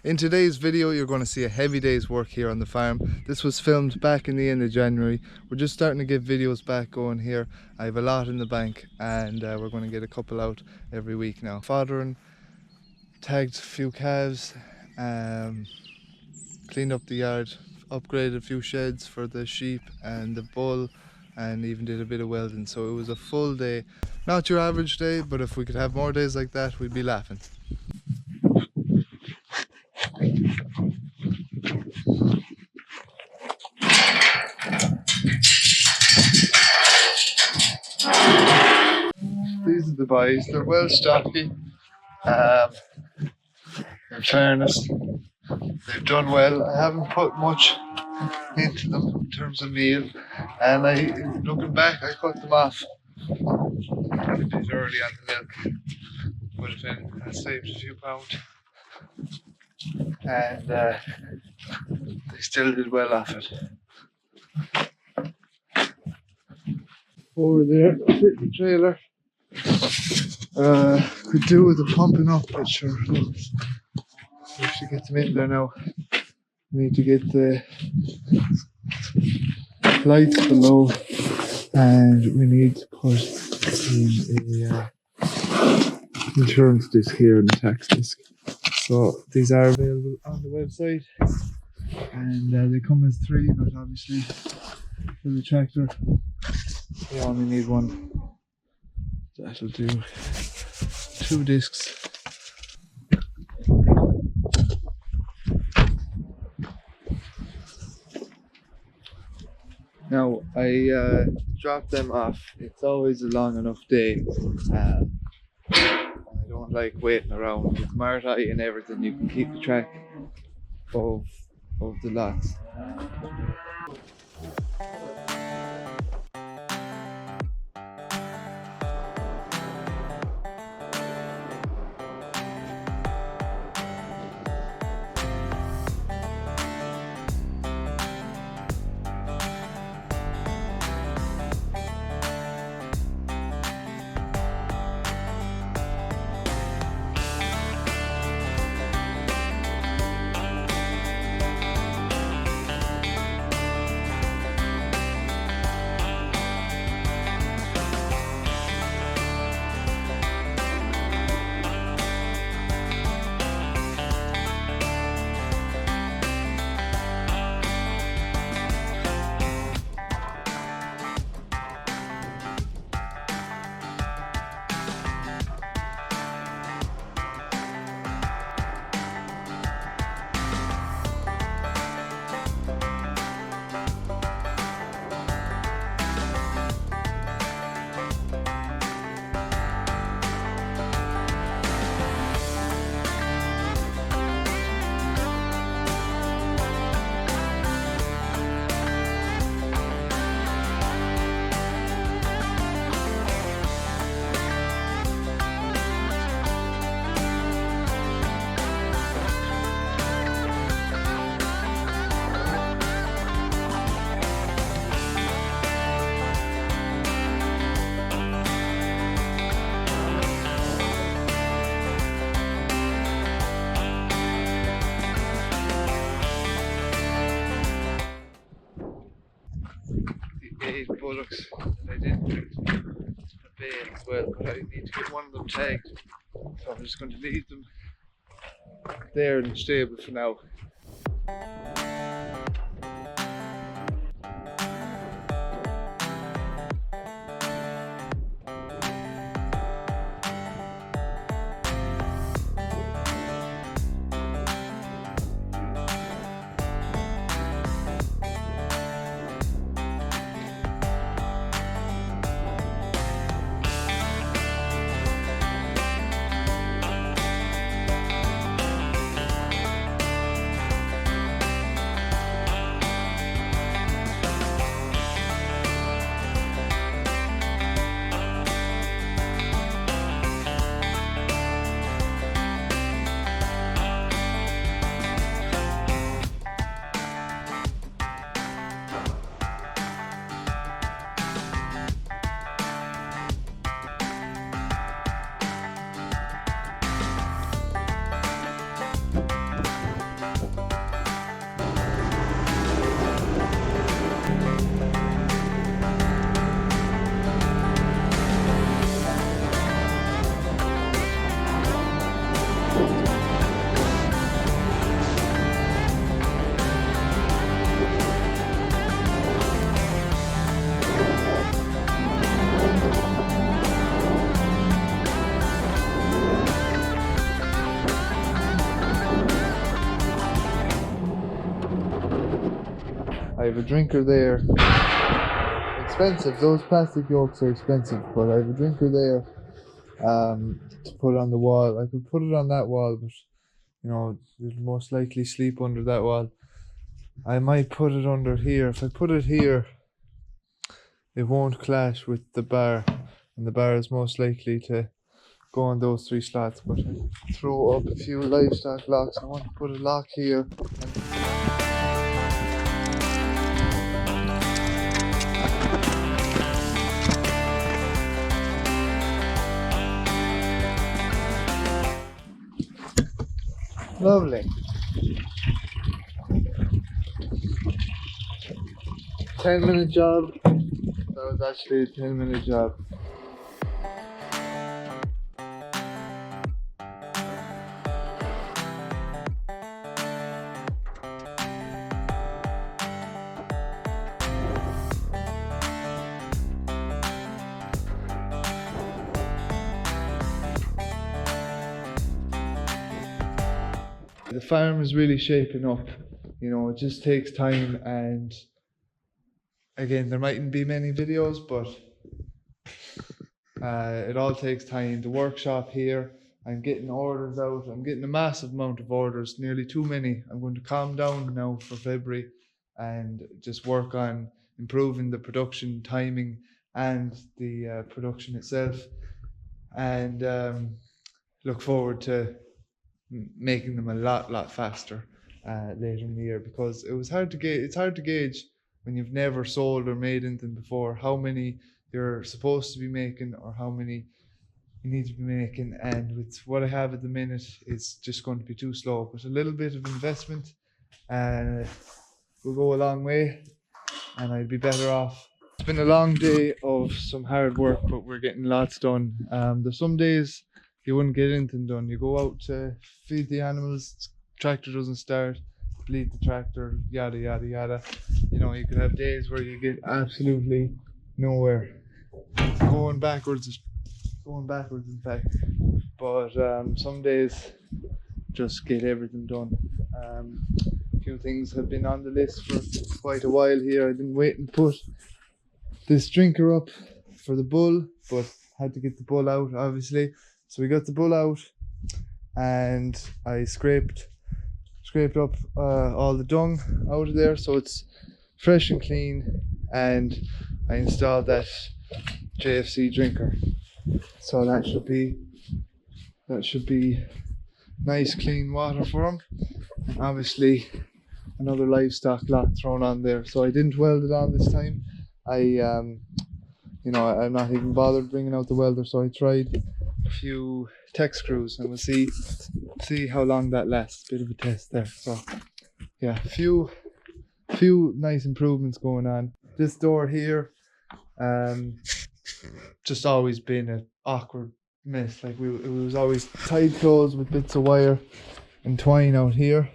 In today's video, you're going to see a heavy day's work here on the farm. This was filmed back in the end of January. We're just starting to get videos back going here. I have a lot in the bank and we're going to get a couple out every week now. Foddering, tagged a few calves, cleaned up the yard, upgraded a few sheds for the sheep and the bull, and even did a bit of welding. So it was a full day. Not your average day, but if we could have more days like that, we'd be laughing. These are the boys, they're well stocky. In fairness, they've done well. I haven't put much into them in terms of meal, and looking back, I cut them off a bit early on the milk. Would have been, I saved a few pounds, and they still did well off it. Over there, fit the trailer. Could do with the pumping up, but sure. We should get them in there now. We need to get the lights below, and we need to put in a insurance disc here and a tax disc. So these are available on the website, and they come as 3, but obviously for the tractor we only need 1. That'll do. 2 discs. Now I drop them off. It's always a long enough day. I don't like waiting around. With Mart and everything, you can keep the track of the lots. Bullocks that I did put a bay as well, but I need to get one of them tagged, so I'm just going to leave them there in the stable for now. I have a drinker there. Expensive, those plastic yolks are expensive, but I have a drinker there to put on the wall. I could put it on that wall, but you know, it'll most likely sleep under that wall. I might put it under here. If I put it here, it won't clash with the bar, and the bar is most likely to go on those 3 slots. But I throw up a few livestock locks. I want to put a lock here. Lovely. 10-minute job. That was actually a 10-minute job. The farm is really shaping up. You know, it just takes time, and again, there mightn't be many videos, but it all takes time. The workshop here, I'm getting orders out. I'm getting a massive amount of orders, nearly too many. I'm going to calm down now for February and just work on improving the production timing and the production itself, and look forward to making them a lot faster later in the year, because it's hard to gauge when you've never sold or made anything before how many you're supposed to be making or how many you need to be making. And with what I have at the minute, it's just going to be too slow. But a little bit of investment will go a long way, and I'd be better off. It's been a long day of some hard work, but we're getting lots done. There's some days you wouldn't get anything done. You go out to feed the animals, tractor doesn't start, bleed the tractor, yada yada yada. You know, you could have days where you get absolutely nowhere. It's going backwards in fact. But some days just get everything done. A few things have been on the list for quite a while here. I've been waiting to put this drinker up for the bull, but had to get the bull out obviously. So we got the bull out, and I scraped up all the dung out of there, so it's fresh and clean. And I installed that JFC drinker, so that should be nice clean water for him. And obviously another livestock lock thrown on there, so I didn't weld it on this time. I'm not even bothered bringing out the welder, so I tried a few tech screws, and we'll see how long that lasts. Bit of a test there. So yeah, few nice improvements going on. This door here, just always been an awkward mess. Like it was always tied closed with bits of wire and twine out here.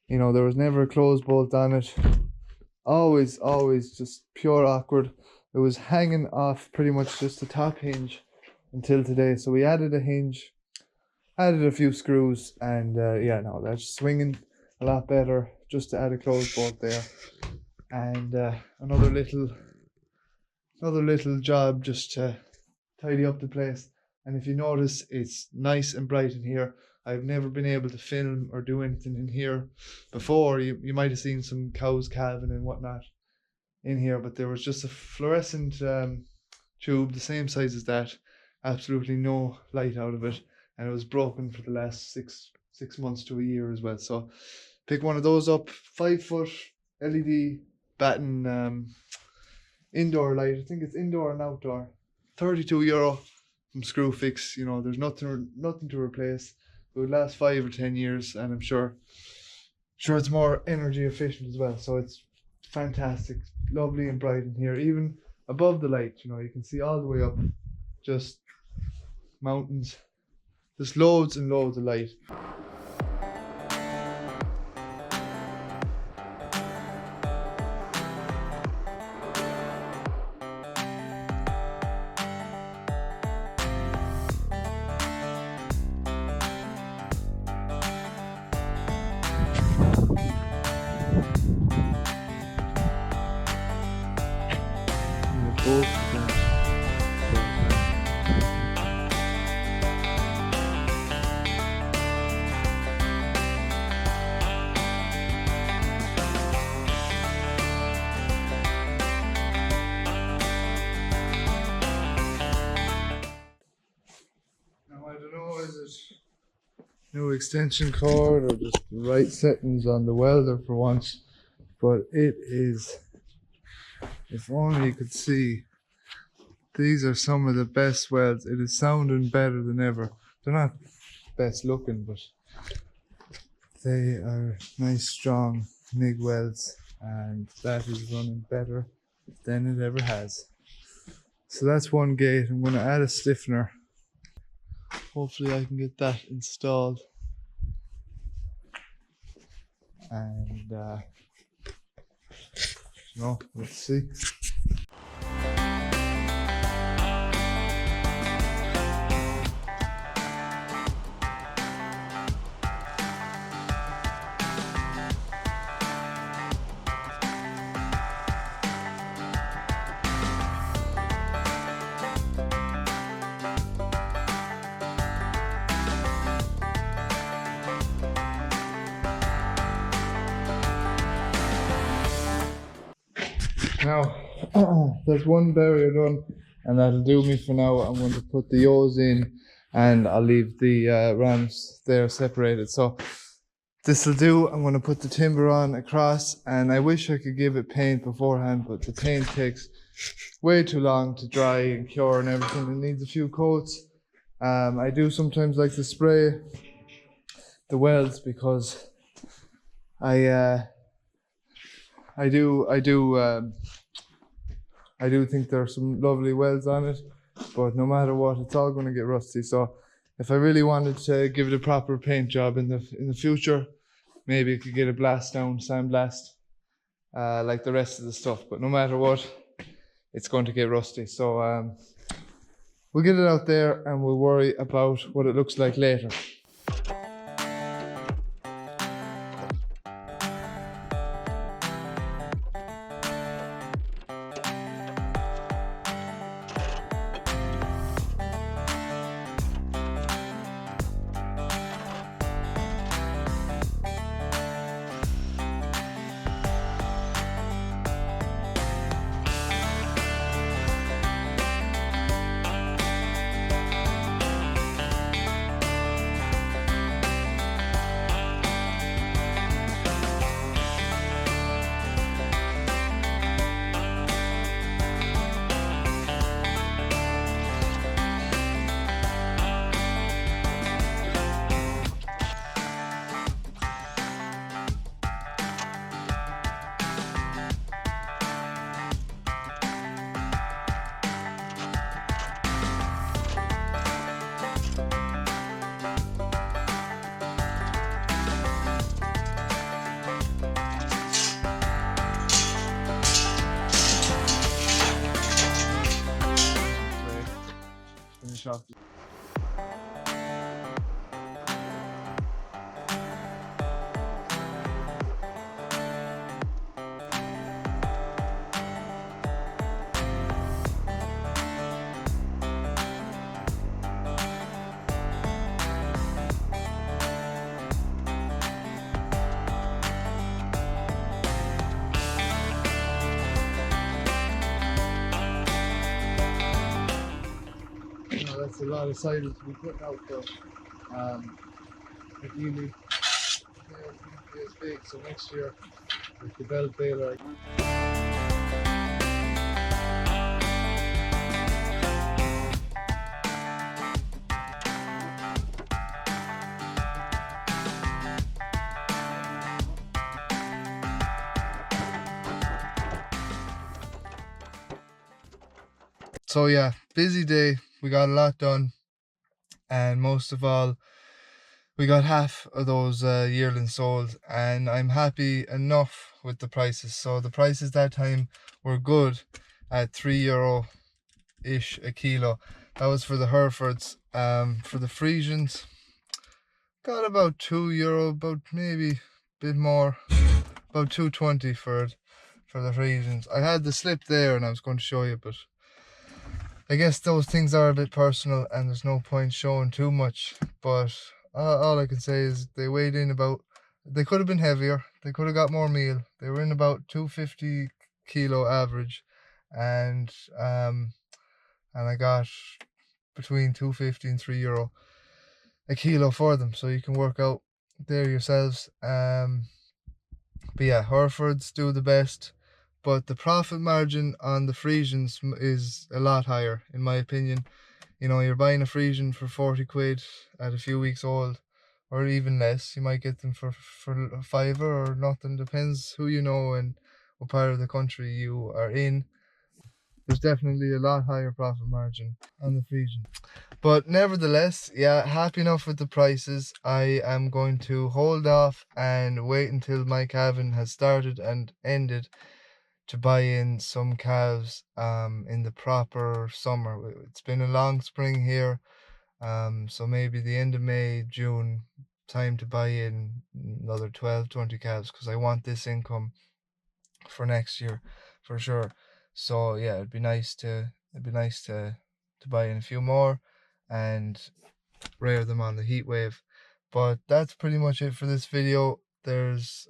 You know, there was never a closed bolt on it. Always just pure awkward. It was hanging off pretty much just the top hinge until today. So we added a hinge, added a few screws, and that's swinging a lot better, just to add a closed bolt there. And another little job just to tidy up the place. And if you notice, it's nice and bright in here. I've never been able to film or do anything in here before. You might have seen some cows calving and whatnot in here, but there was just a fluorescent tube the same size as that, absolutely no light out of it, and it was broken for the last six months to a year as well. So pick one of those up, 5-foot LED batten indoor light. I think it's indoor and outdoor. €32 from Screwfix. You know, there's nothing to replace. It would last 5 or 10 years, and I'm sure it's more energy efficient as well. So it's fantastic, lovely and bright in here. Even above the light, you know, you can see all the way up, just mountains, just loads and loads of light. both of them. Now I don't know, is it no extension cord or just the right settings on the welder for once, but it is, if only you could see, these are some of the best welds. It is sounding better than ever. They're not best looking, but they are nice strong MIG welds, and that is running better than it ever has. So that's one gate. I'm going to add a stiffener. Hopefully I can get that installed. And let's see. Now, there's one barrier done, and that'll do me for now. I'm going to put the O's in, and I'll leave the rams there separated. So this will do. I'm going to put the timber on across, and I wish I could give it paint beforehand, but the paint takes way too long to dry and cure and everything. It needs a few coats. I do sometimes like to spray the welds because I do think there's some lovely welds on it, but no matter what, it's all going to get rusty. So if I really wanted to give it a proper paint job in the future, maybe I could get a blast down, sandblast, like the rest of the stuff. But no matter what, it's going to get rusty. So we'll get it out there and we'll worry about what it looks like later. Off. That's a lot of siders to be putting out, so ideally they as big, so next year with the belt baler. So yeah, busy day. We got a lot done, and most of all, we got half of those yearlings sold, and I'm happy enough with the prices. So the prices that time were good at €3-ish a kilo. That was for the Herefords. For the Friesians, got about €2, about maybe a bit more, about 2.20 for it, for the Friesians. I had the slip there and I was going to show you, but I guess those things are a bit personal and there's no point showing too much, but all I can say is they weighed in about, they could have been heavier, they could have got more meal. They were in about 250 kilo average, and I got between 250 and €3 a kilo for them, so you can work out there yourselves. But yeah, Herefords do the best, but the profit margin on the Friesians is a lot higher, in my opinion. You know, you're buying a Friesian for 40 quid at a few weeks old, or even less. You might get them for a fiver or nothing, depends who you know and what part of the country you are in. There's definitely a lot higher profit margin on the Friesian. But nevertheless, yeah, happy enough with the prices. I am going to hold off and wait until my calving has started and ended to buy in some calves in the proper summer. It's been a long spring here, so maybe the end of May, June, time to buy in another 12-20 calves, because I want this income for next year for sure. So yeah, it'd be nice to buy in a few more and rear them on the heat wave. But that's pretty much it for this video. There's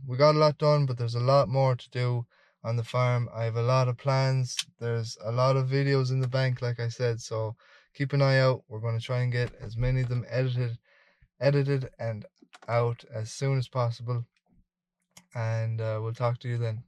we got a lot done, but there's a lot more to do on the farm. I have a lot of plans. There's a lot of videos in the bank, like I said, so keep an eye out. We're going to try and get as many of them edited and out as soon as possible, and we'll talk to you then.